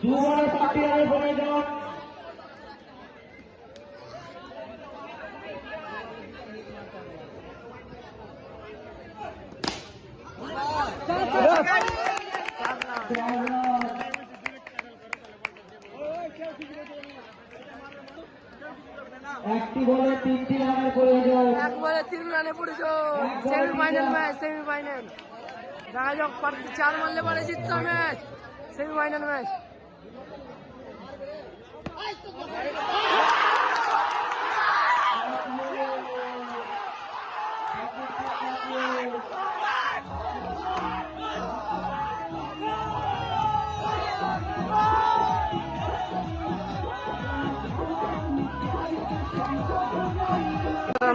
দুবারে 7টি রানের প্রয়োজন। একটি বলে 3টি রানের প্রয়োজন। এক বলে 3 রানে প্রয়োজন। সেমিফাইনাল ম্যাচ, সেমিফাইনাল দেখা যাক 4 মারলে পরে জিততে ম্যাচ, সেমিফাইনাল ম্যাচ।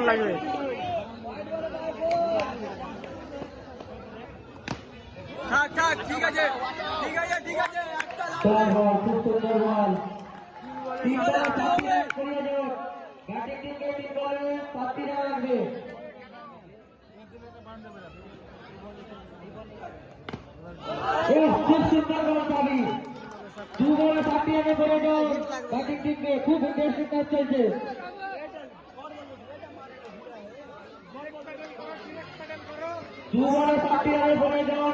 লাগবে ঠিক আছে, ঠিক আছে, ঠিক আছে। খুব সুন্দর বল পাবি। 2 বলে 7টি রানের প্রয়োজন। ব্যাটিং টিমকে খুব ইন্টারেস্টিং ম্যাচ চলছে। 2 বলে 7টি রানের প্রয়োজন।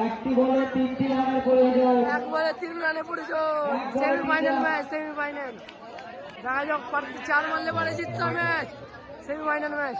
একটি বলে 3টি রানের প্রয়োজন। এক বলে 3 রানে প্রয়োজন। সেমিফাইনাল ম্যাচ, সেমিফাইনাল দেখা যাক 4 মারলে পরে জিততে ম্যাচ, সেমিফাইনাল ম্যাচ।